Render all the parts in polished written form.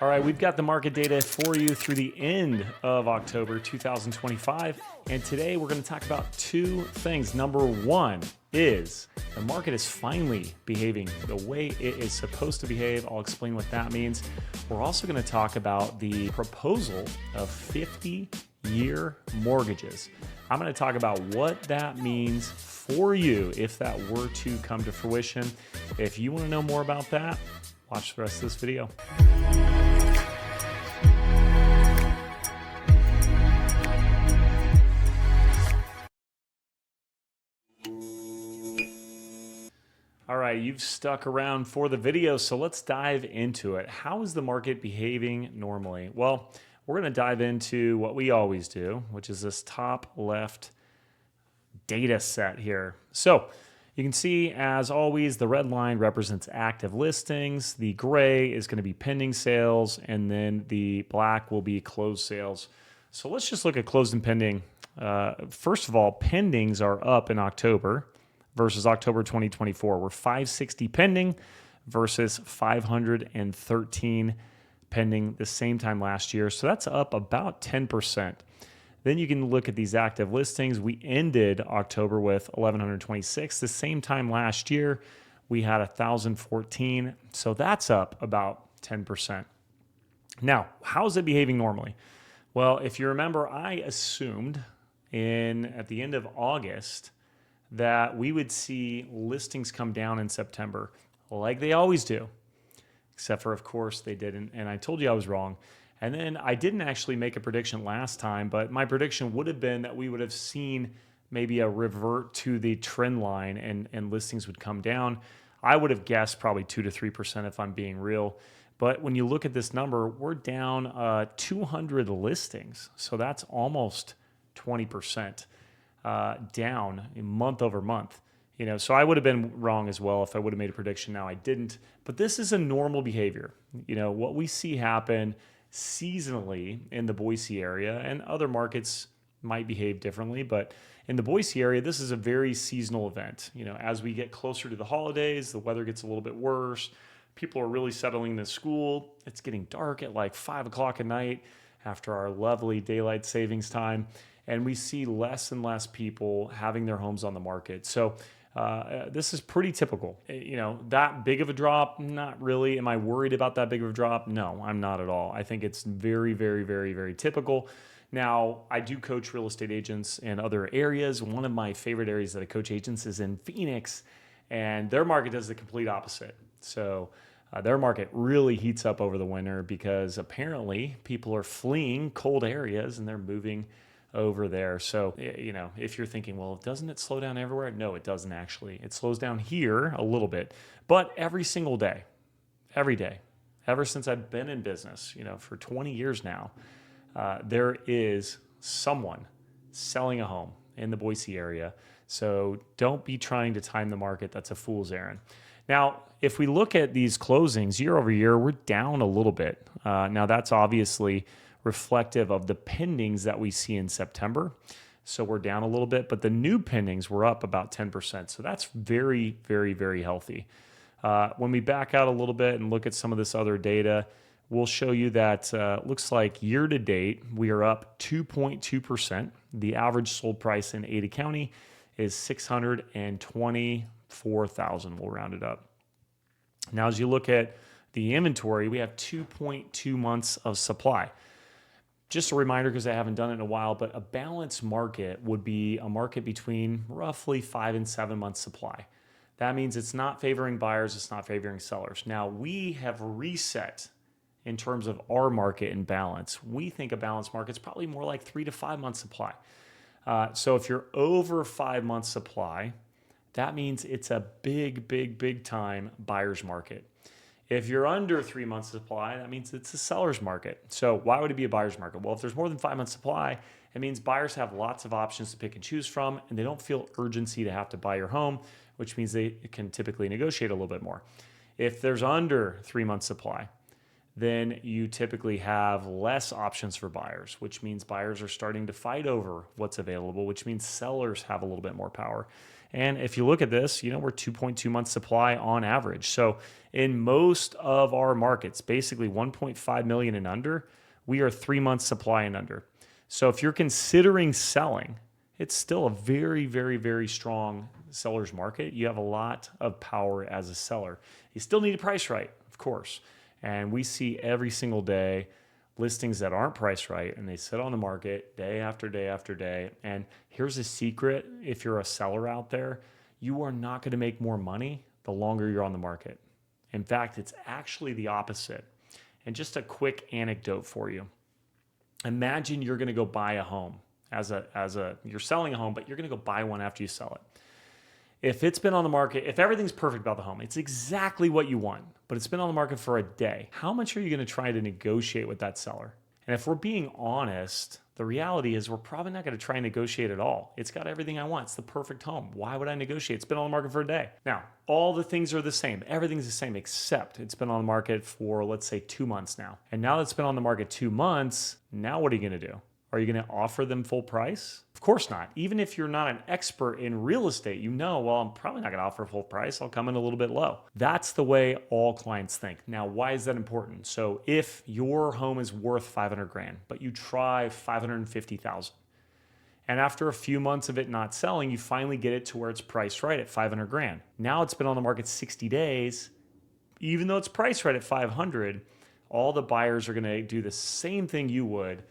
All right, we've got the market data for you through the end of October 2025. And today we're going to talk about two things. Number one is the market is finally behaving the way it is supposed to behave. I'll explain what that means. We're also going to talk about the proposal of 50-year mortgages. I'm going to talk about what that means for you if that were to come to fruition. If you want to know more about that, watch the rest of this video. All right, you've stuck around for the video, so let's dive into it. How is the market behaving normally? Well, we're going to dive into what we always do, which is this top left data set here. So you can see, as always, the red line represents active listings. The gray is going to be pending sales, and then the black will be closed sales. So let's just look at closed and pending. First of all, pendings are up in October versus October 2024. We're 560 pending versus 513 pending the same time last year. So that's up about 10%. Then you can look at these active listings. We ended October with 1,126. The same time last year, we had 1,014. So that's up about 10%. Now, how is it behaving normally? Well, if you remember, I assumed at the end of August that we would see listings come down in September like they always do, except for, of course, they didn't. And I told you I was wrong. And then I didn't actually make a prediction last time, but my prediction would have been that we would have seen maybe a revert to the trend line and listings would come down. I would have guessed probably 2 to 3% if I'm being real. But when you look at this number, we're down 200 listings. So that's almost 20%. Down month over month, so I would have been wrong as well if I would have made a prediction. Now I didn't, but this is a normal behavior. What we see happen seasonally in the Boise area, and other markets might behave differently, but in the Boise area, this is a very seasonal event. As we get closer to the holidays, the weather gets a little bit worse. People are really settling into school. It's getting dark at like 5 o'clock at night after our lovely daylight savings time. And we see less and less people having their homes on the market. So this is pretty typical. That big of a drop? Not really. Am I worried about that big of a drop? No, I'm not at all. I think it's very, very, very, very typical. Now, I do coach real estate agents in other areas. One of my favorite areas that I coach agents is in Phoenix, and their market does the complete opposite. So their market really heats up over the winter because apparently people are fleeing cold areas and they're moving over there. So, if you're thinking, well, doesn't it slow down everywhere? No, it doesn't actually. It slows down here a little bit, but every single day, every day, ever since I've been in business, for 20 years now, there is someone selling a home in the Boise area. So don't be trying to time the market. That's a fool's errand. Now, if we look at these closings year over year, we're down a little bit. Now, that's obviously reflective of the pendings that we see in September. So we're down a little bit, but the new pendings were up about 10%. So that's very, very, very healthy. When we back out a little bit and look at some of this other data, we'll show you that looks like year to date, we are up 2.2%. The average sold price in Ada County is $624,000. We'll round it up. Now, as you look at the inventory, we have 2.2 months of supply. Just a reminder, because I haven't done it in a while, but a balanced market would be a market between roughly 5 and 7 months supply. That means it's not favoring buyers, it's not favoring sellers. Now, we have reset in terms of our market and balance. We think a balanced market is probably more like 3 to 5 months supply. So if you're over 5 months supply, that means it's a big, big, big time buyer's market. If you're under 3 months supply, that means it's a seller's market. So why would it be a buyer's market? Well, if there's more than 5 months supply, it means buyers have lots of options to pick and choose from, and they don't feel urgency to have to buy your home, which means they can typically negotiate a little bit more. If there's under 3 months supply, then you typically have less options for buyers, which means buyers are starting to fight over what's available, which means sellers have a little bit more power. And if you look at this, we're 2.2 months supply on average. So in most of our markets, basically 1.5 million and under, we are 3 months supply and under. So if you're considering selling, it's still a very, very, very strong seller's market. You have a lot of power as a seller. You still need to price right, of course. And we see every single day listings that aren't priced right, and they sit on the market day after day after day. And here's a secret: if you're a seller out there, you are not going to make more money the longer you're on the market. In fact, it's actually the opposite. And just a quick anecdote for you. Imagine you're going to go buy a home you're selling a home, but you're going to go buy one after you sell it. If it's been on the market, if everything's perfect about the home, it's exactly what you want, but it's been on the market for a day, how much are you going to try to negotiate with that seller? And if we're being honest, the reality is we're probably not going to try and negotiate at all. It's got everything I want. It's the perfect home. Why would I negotiate? It's been on the market for a day. Now, all the things are the same. Everything's the same, except it's been on the market for, let's say, 2 months now. And now that it's been on the market 2 months, now what are you going to do? Are you going to offer them full price? Of course not. Even if you're not an expert in real estate, well, I'm probably not going to offer full price. I'll come in a little bit low. That's the way all clients think. Now, why is that important? So if your home is worth 500 grand, but you try 550,000, and after a few months of it not selling, you finally get it to where it's priced right at 500 grand. Now it's been on the market 60 days. Even though it's priced right at 500, all the buyers are going to do the same thing you would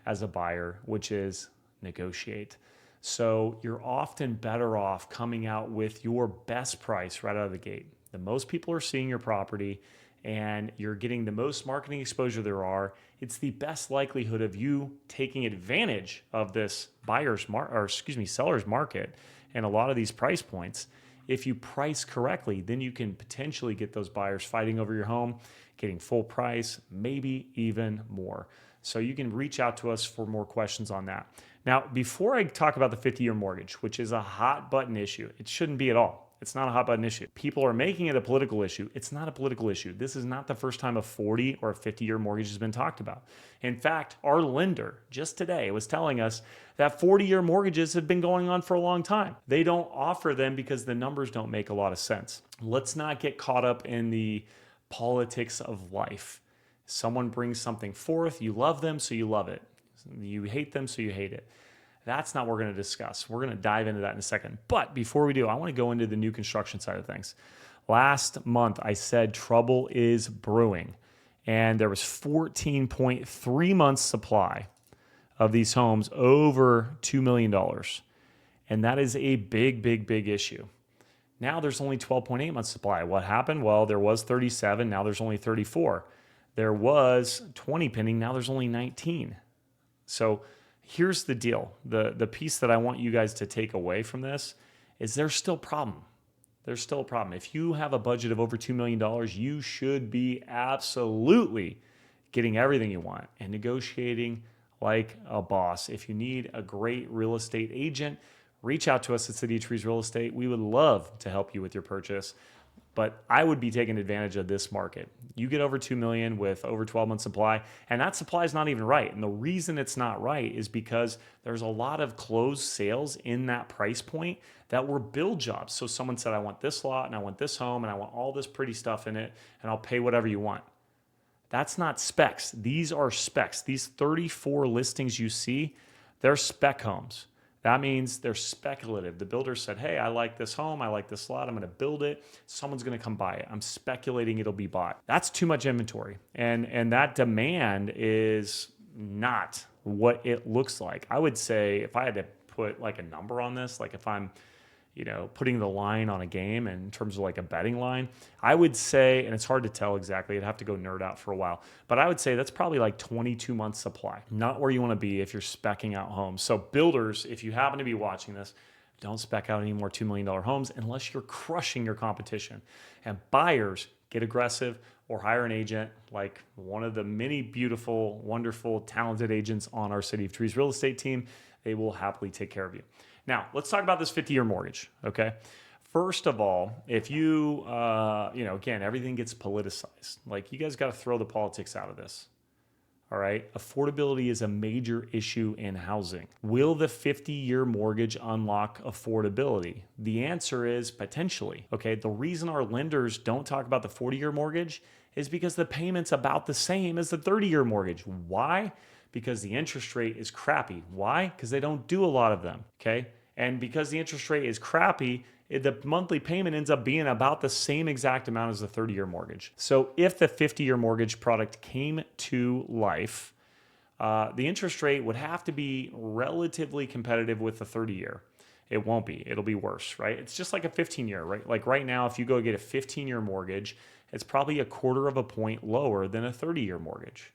as a buyer, which is negotiate. So you're often better off coming out with your best price right out of the gate. The most people are seeing your property and you're getting the most marketing exposure there are. It's the best likelihood of you taking advantage of this seller's market and a lot of these price points. If you price correctly, then you can potentially get those buyers fighting over your home, getting full price, maybe even more. So you can reach out to us for more questions on that. Now, before I talk about the 50-year mortgage, which is a hot button issue, it shouldn't be at all. It's not a hot button issue. People are making it a political issue. It's not a political issue. This is not the first time a 40 or a 50-year mortgage has been talked about. In fact, our lender just today was telling us that 40-year mortgages have been going on for a long time. They don't offer them because the numbers don't make a lot of sense. Let's not get caught up in the politics of life. Someone brings something forth, you love them, so you love it. You hate them, so you hate it. That's not what we're going to discuss. We're going to dive into that in a second. But before we do, I want to go into the new construction side of things. Last month, I said trouble is brewing, and there was 14.3 months supply of these homes over $2 million. And that is a big, big, big issue. Now there's only 12.8 months supply. What happened? Well, there was 37. Now there's only 34. There was 20 pending. Now there's only 19. So here's the deal. The piece that I want you guys to take away from this is there's still a problem. There's still a problem. If you have a budget of over $2 million, you should be absolutely getting everything you want and negotiating like a boss. If you need a great real estate agent, reach out to us at City of Trees Real Estate. We would love to help you with your purchase. But I would be taking advantage of this market. You get over 2 million with over 12 months supply, and that supply is not even right. And the reason it's not right is because there's a lot of closed sales in that price point that were build jobs. So someone said, I want this lot and I want this home and I want all this pretty stuff in it and I'll pay whatever you want. That's not specs. These are specs. These 34 listings you see, they're spec homes. That means they're speculative. The builder said, hey, I like this home. I like this lot. I'm going to build it. Someone's going to come buy it. I'm speculating it'll be bought. That's too much inventory. And that demand is not what it looks like. I would say if I had to put like a number on this, like if I'm putting the line on a game in terms of like a betting line, I would say, and it's hard to tell exactly, I'd have to go nerd out for a while, but I would say that's probably like 22 months supply, not where you want to be if you're speccing out homes. So builders, if you happen to be watching this, don't spec out any more $2 million homes unless you're crushing your competition. And buyers, get aggressive or hire an agent like one of the many beautiful, wonderful, talented agents on our City of Trees real estate team. They will happily take care of you. Now, let's talk about this 50-year mortgage, okay? First of all, if you, again, everything gets politicized. Like, you guys got to throw the politics out of this. All right. Affordability is a major issue in housing. Will the 50-year mortgage unlock affordability? The answer is potentially. Okay. The reason our lenders don't talk about the 40-year mortgage is because the payment's about the same as the 30-year mortgage. Why? Because the interest rate is crappy. Why? Because they don't do a lot of them. Okay. And because the interest rate is crappy, the monthly payment ends up being about the same exact amount as the 30-year mortgage. So if the 50-year mortgage product came to life, the interest rate would have to be relatively competitive with the 30-year. It won't be. It'll be worse, right? It's just like a 15-year, right? Like right now, if you go get a 15-year mortgage, it's probably a quarter of a point lower than a 30-year mortgage.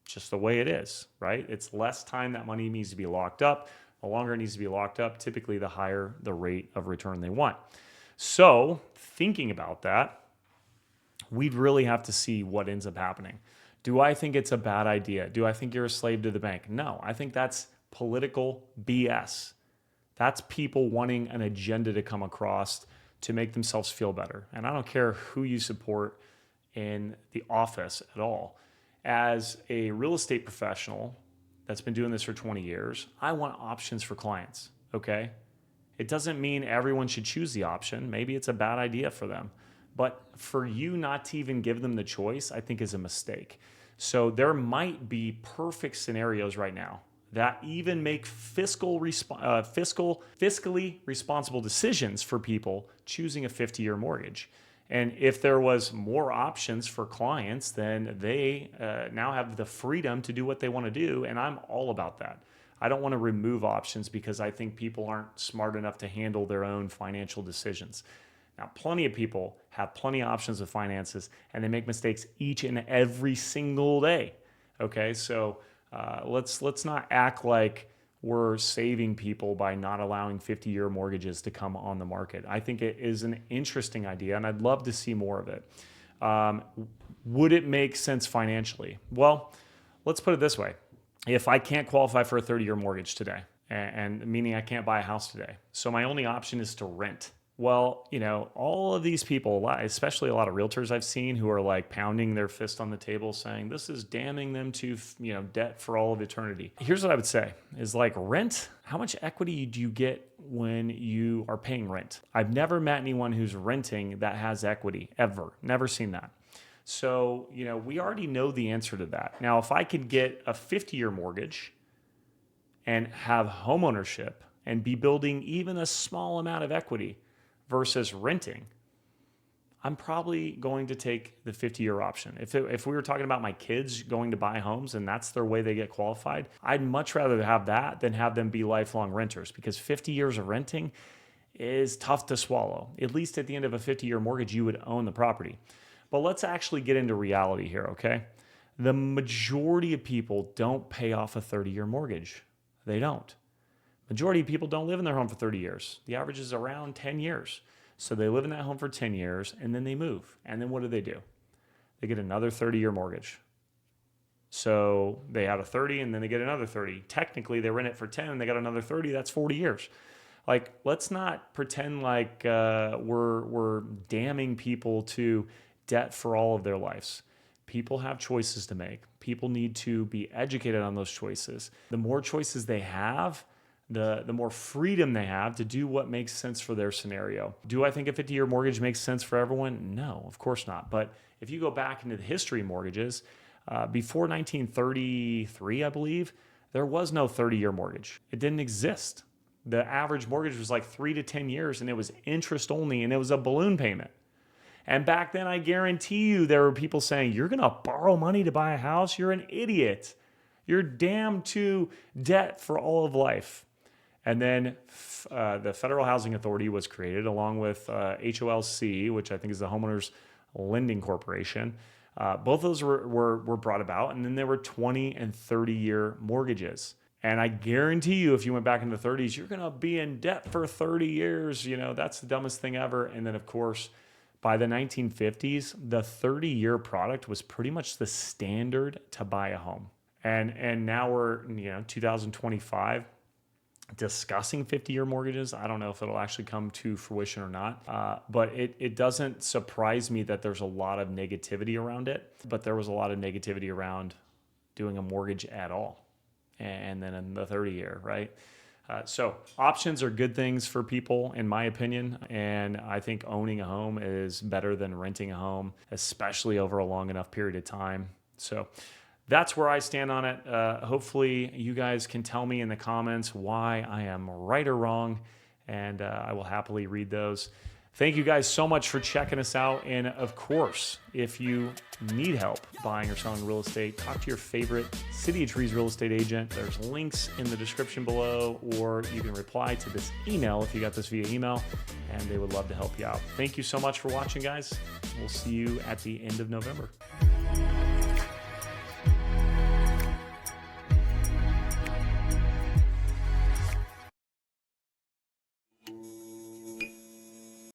Just the way it is, right? It's less time that money needs to be locked up. The longer it needs to be locked up, typically the higher the rate of return they want. So thinking about that, we'd really have to see what ends up happening. Do I think it's a bad idea? Do I think you're a slave to the bank? No, I think that's political BS. That's people wanting an agenda to come across to make themselves feel better. And I don't care who you support in the office at all. As a real estate professional that's been doing this for 20 years, I want options for clients, okay? It doesn't mean everyone should choose the option. Maybe it's a bad idea for them. But for you not to even give them the choice, I think is a mistake. So there might be perfect scenarios right now that even make fiscally responsible decisions for people choosing a 50-year mortgage. And if there was more options for clients, then they now have the freedom to do what they want to do. And I'm all about that. I don't want to remove options because I think people aren't smart enough to handle their own financial decisions. Now, plenty of people have plenty of options with finances, and they make mistakes each and every single day. Okay, so let's not act like we're saving people by not allowing 50-year mortgages to come on the market. I think it is an interesting idea, and I'd love to see more of it. Would it make sense financially? Well, let's put it this way. If I can't qualify for a 30-year mortgage today, and meaning I can't buy a house today, so my only option is to rent. Well, all of these people, especially a lot of realtors I've seen who are like pounding their fist on the table saying this is damning them to, debt for all of eternity. Here's what I would say is like rent. How much equity do you get when you are paying rent? I've never met anyone who's renting that has equity ever. Never seen that. So, we already know the answer to that. Now, if I could get a 50-year mortgage and have home ownership and be building even a small amount of equity versus renting, I'm probably going to take the 50-year option. If we were talking about my kids going to buy homes and that's their way they get qualified, I'd much rather have that than have them be lifelong renters, because 50 years of renting is tough to swallow. At least at the end of a 50-year mortgage, you would own the property. But let's actually get into reality here, okay? The majority of people don't pay off a 30-year mortgage. They don't. Majority of people don't live in their home for 30 years. The average is around 10 years. So they live in that home for 10 years and then they move. And then what do? They get another 30-year mortgage. So they had a 30 and then they get another 30. Technically, they rent it for 10 and they got another 30. That's 40 years. Like, let's not pretend like we're damning people to debt for all of their lives. People have choices to make. People need to be educated on those choices. The more choices they have, the more freedom they have to do what makes sense for their scenario. Do I think a 50-year mortgage makes sense for everyone? No, of course not. But if you go back into the history of mortgages, before 1933, I believe, there was no 30-year mortgage. It didn't exist. The average mortgage was like 3 to 10 years, and it was interest only, and it was a balloon payment. And back then, I guarantee you, there were people saying, you're going to borrow money to buy a house? You're an idiot. You're damned to debt for all of life. And then the Federal Housing Authority was created along with HOLC, which I think is the Homeowners Lending Corporation. Both of those were brought about. And then there were 20 and 30-year mortgages. And I guarantee you, if you went back in the 30s, you're going to be in debt for 30 years. That's the dumbest thing ever. And then, of course, by the 1950s, the 30-year product was pretty much the standard to buy a home. And now we're 2025. Discussing 50-year mortgages. I don't know if it'll actually come to fruition or not, but it doesn't surprise me that there's a lot of negativity around it, but there was a lot of negativity around doing a mortgage at all. And then in the 30 year, right? So options are good things for people, in my opinion. And I think owning a home is better than renting a home, especially over a long enough period of time. So that's where I stand on it. Hopefully you guys can tell me in the comments why I am right or wrong, and I will happily read those. Thank you guys so much for checking us out. And of course, if you need help buying or selling real estate, talk to your favorite City of Trees real estate agent. There's links in the description below, or you can reply to this email if you got this via email, and they would love to help you out. Thank you so much for watching, guys. We'll see you at the end of November.